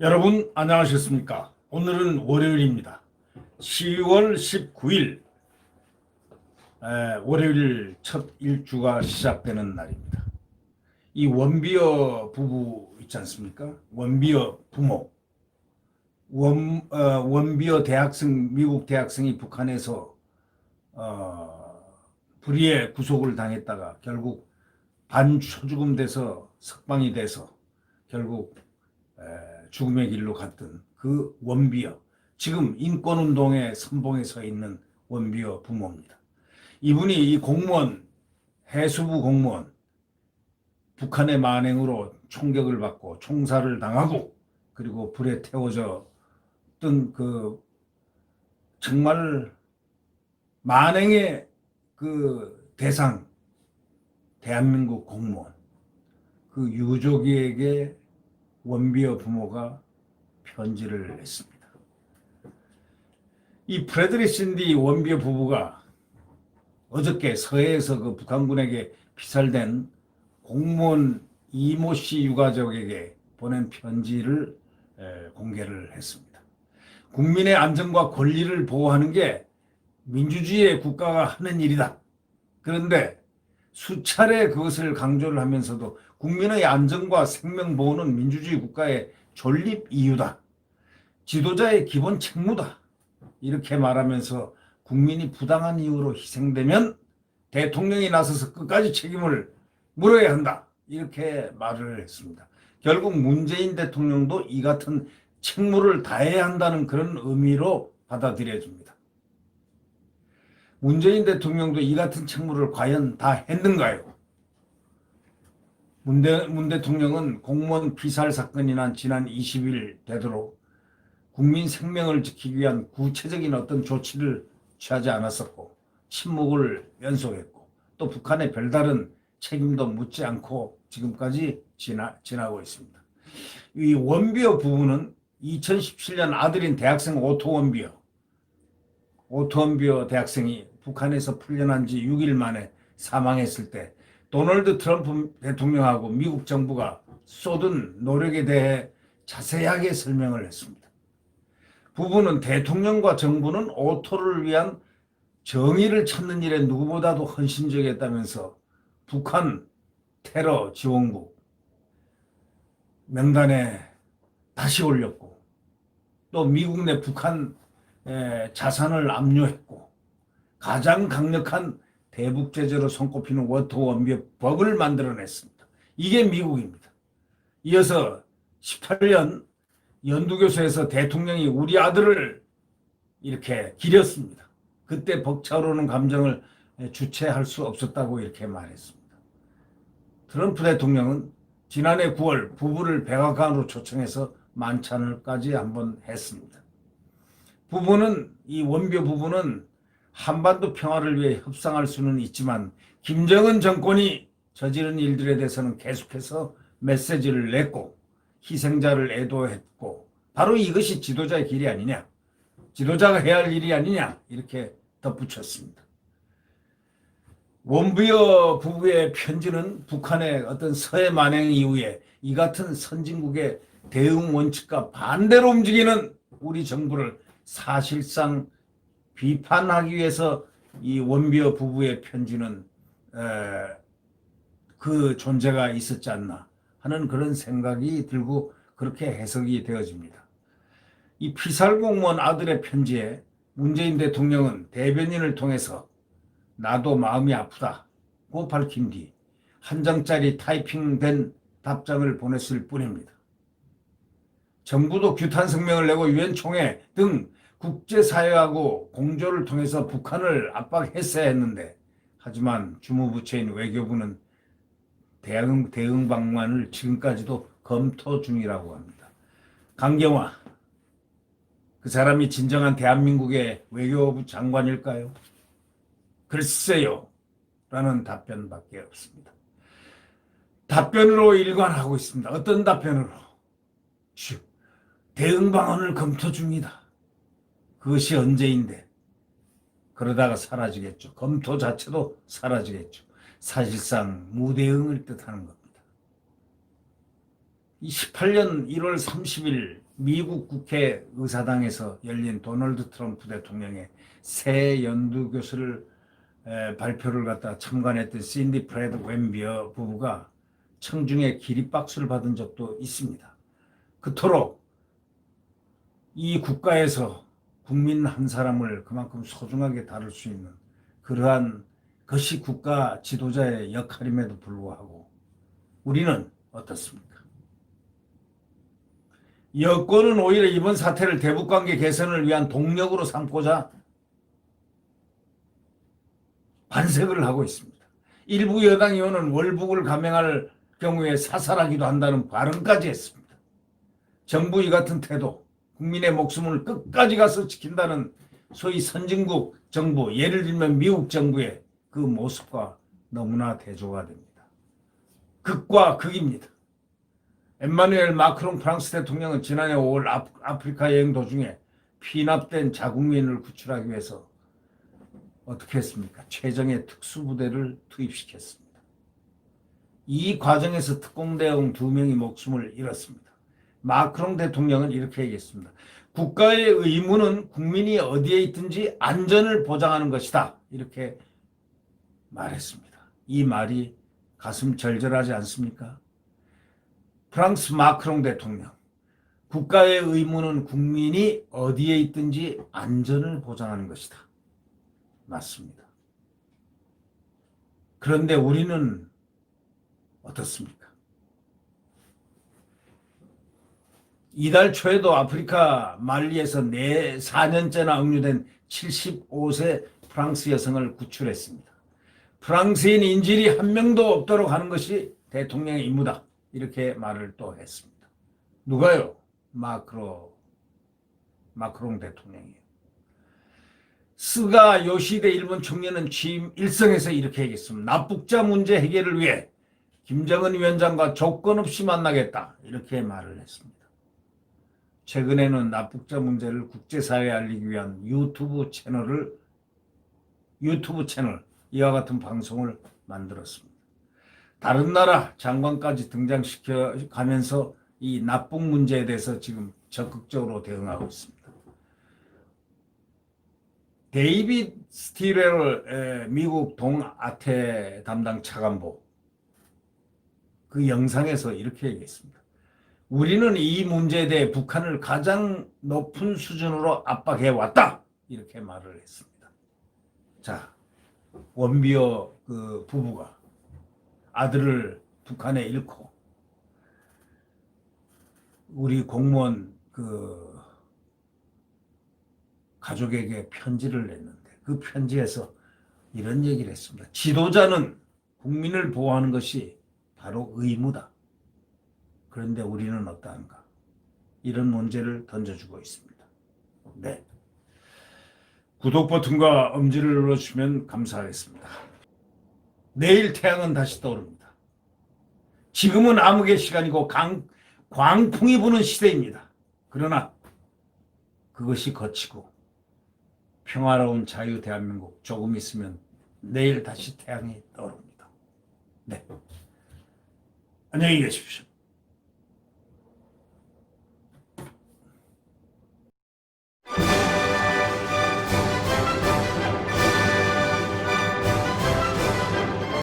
여러분 안녕하셨습니까? 오늘은 월요일입니다. 10월 19일 월요일 첫 일주가 시작되는 날입니다. 이 원비어 부부 있지 않습니까? 원비어 부모. 원비어 대학생, 미국 대학생이 북한에서 불의의 구속을 당했다가 결국 반초죽음 돼서 석방이 돼서 결국 죽음의 길로 갔던 그 원비어, 지금 인권운동의 선봉에 서 있는 원비어 부모입니다. 이분이 이 공무원, 해수부 공무원, 북한의 만행으로 총격을 받고 총살을 당하고 그리고 불에 태워졌던 그 정말 만행의 그 대상, 대한민국 공무원, 그 유족에게 원비어 부모가 편지를 했습니다. 이 프레드리 신디 원비어 부부가 어저께 서해에서 그 북한군에게 피살된 공무원 이모 씨 유가족에게 보낸 편지를 공개를 했습니다. 국민의 안전과 권리를 보호하는 게 민주주의의 국가가 하는 일이다. 그런데 수차례 그것을 강조를 하면서도 국민의 안전과 생명 보호는 민주주의 국가의 존립 이유다. 지도자의 기본 책무다. 이렇게 말하면서 국민이 부당한 이유로 희생되면 대통령이 나서서 끝까지 책임을 물어야 한다. 이렇게 말을 했습니다. 결국 문재인 대통령도 이 같은 책무를 다해야 한다는 그런 의미로 받아들여집니다. 문재인 대통령도 이 같은 책무를 과연 다 했는가요? 문 대통령은 공무원 피살 사건이 난 지난 20일 되도록 국민 생명을 지키기 위한 구체적인 어떤 조치를 취하지 않았었고 침묵을 연속했고 또 북한의 별다른 책임도 묻지 않고 지금까지 지나고 있습니다. 이 원비어 부부는 2017년 아들인 대학생 오토 원비어 대학생이 북한에서 풀려난 지 6일 만에 사망했을 때 도널드 트럼프 대통령하고 미국 정부가 쏟은 노력에 대해 자세하게 설명을 했습니다. 부부는 대통령과 정부는 오토를 위한 정의를 찾는 일에 누구보다도 헌신적이었다면서 북한 테러 지원국 명단에 다시 올렸고 또 미국 내 북한 자산을 압류했고 가장 강력한 대북 제재로 손꼽히는 워터 원비어 법을 만들어냈습니다. 이게 미국입니다. 이어서 18년 연두교수에서 대통령이 우리 아들을 이렇게 기렸습니다. 그때 벅차오르는 감정을 주체할 수 없었다고 이렇게 말했습니다. 트럼프 대통령은 지난해 9월 부부를 백악관으로 초청해서 만찬을까지 한번 했습니다. 이 원비어 부부는 한반도 평화를 위해 협상할 수는 있지만 김정은 정권이 저지른 일들에 대해서는 계속해서 메시지를 냈고 희생자를 애도했고 바로 이것이 지도자의 길이 아니냐, 지도자가 해야 할 일이 아니냐 이렇게 덧붙였습니다. 원비어 부부의 편지는 북한의 어떤 서해 만행 이후에 이 같은 선진국의 대응 원칙과 반대로 움직이는 우리 정부를 사실상 비판하기 위해서 이 원비어 부부의 편지는 그 존재가 있었지 않나 하는 그런 생각이 들고 그렇게 해석이 되어집니다. 이 피살 공무원 아들의 편지에 문재인 대통령은 대변인을 통해서 나도 마음이 아프다고 밝힌 뒤 한 장짜리 타이핑된 답장을 보냈을 뿐입니다. 정부도 규탄 성명을 내고 유엔 총회 등 국제사회하고 공조를 통해서 북한을 압박했어야 했는데 하지만 주무부처인 외교부는 대응 방안을 지금까지도 검토 중이라고 합니다. 강경화, 그 사람이 진정한 대한민국의 외교부 장관일까요? 글쎄요 라는 답변밖에 없습니다. 답변으로 일관하고 있습니다. 어떤 답변으로? 대응 방안을 검토 중이다. 그것이 언제인데? 그러다가 사라지겠죠. 검토 자체도 사라지겠죠. 사실상 무대응을 뜻하는 겁니다. 18년 1월 30일 미국 국회 의사당에서 열린 도널드 트럼프 대통령의 새 연두교수를 발표를 갖다 참관했던 신디 프레드 웬비어 부부가 청중의 기립박수를 받은 적도 있습니다. 그토록 이 국가에서 국민 한 사람을 그만큼 소중하게 다룰 수 있는 그러한 것이 국가 지도자의 역할임에도 불구하고 우리는 어떻습니까? 여권은 오히려 이번 사태를 대북관계 개선을 위한 동력으로 삼고자 반색을 하고 있습니다. 일부 여당 의원은 월북을 감행할 경우에 사살하기도 한다는 발언까지 했습니다. 정부 이 같은 태도, 국민의 목숨을 끝까지 가서 지킨다는 소위 선진국 정부, 예를 들면 미국 정부의 그 모습과 너무나 대조가 됩니다. 극과 극입니다. 엠마누엘 마크롱 프랑스 대통령은 지난해 5월 아프리카 여행 도중에 피납된 자국민을 구출하기 위해서 어떻게 했습니까? 최정예 특수부대를 투입시켰습니다. 이 과정에서 특공대원 2명이 목숨을 잃었습니다. 마크롱 대통령은 이렇게 얘기했습니다. 국가의 의무는 국민이 어디에 있든지 안전을 보장하는 것이다. 이렇게 말했습니다. 이 말이 가슴 절절하지 않습니까? 프랑스 마크롱 대통령, 국가의 의무는 국민이 어디에 있든지 안전을 보장하는 것이다. 맞습니다. 그런데 우리는 어떻습니까? 이달 초에도 아프리카 말리에서 4년째나 억류된 75세 프랑스 여성을 구출했습니다. 프랑스인 인질이 한 명도 없도록 하는 것이 대통령의 임무다. 이렇게 말을 또 했습니다. 누가요? 마크롱 대통령이에요. 스가 요시대 일본 총리는 취임 일성에서 이렇게 얘기했습니다. 납북자 문제 해결을 위해 김정은 위원장과 조건 없이 만나겠다. 이렇게 말을 했습니다. 최근에는 납북자 문제를 국제사회에 알리기 위한 유튜브 채널 이와 같은 방송을 만들었습니다. 다른 나라 장관까지 등장시켜 가면서 이 납북 문제에 대해서 지금 적극적으로 대응하고 있습니다. 데이빗 스티렐 미국 동아태 담당 차관보 그 영상에서 이렇게 얘기했습니다. 우리는 이 문제에 대해 북한을 가장 높은 수준으로 압박해왔다. 이렇게 말을 했습니다. 자, 원비어 그 부부가 아들을 북한에 잃고 우리 공무원 그 가족에게 편지를 냈는데 그 편지에서 이런 얘기를 했습니다. 지도자는 국민을 보호하는 것이 바로 의무다. 그런데 우리는 어떠한가? 이런 문제를 던져주고 있습니다. 네. 구독 버튼과 엄지를 눌러주시면 감사하겠습니다. 내일 태양은 다시 떠오릅니다. 지금은 암흑의 시간이고 광풍이 부는 시대입니다. 그러나 그것이 거치고 평화로운 자유 대한민국 조금 있으면 내일 다시 태양이 떠오릅니다. 네. 안녕히 계십시오.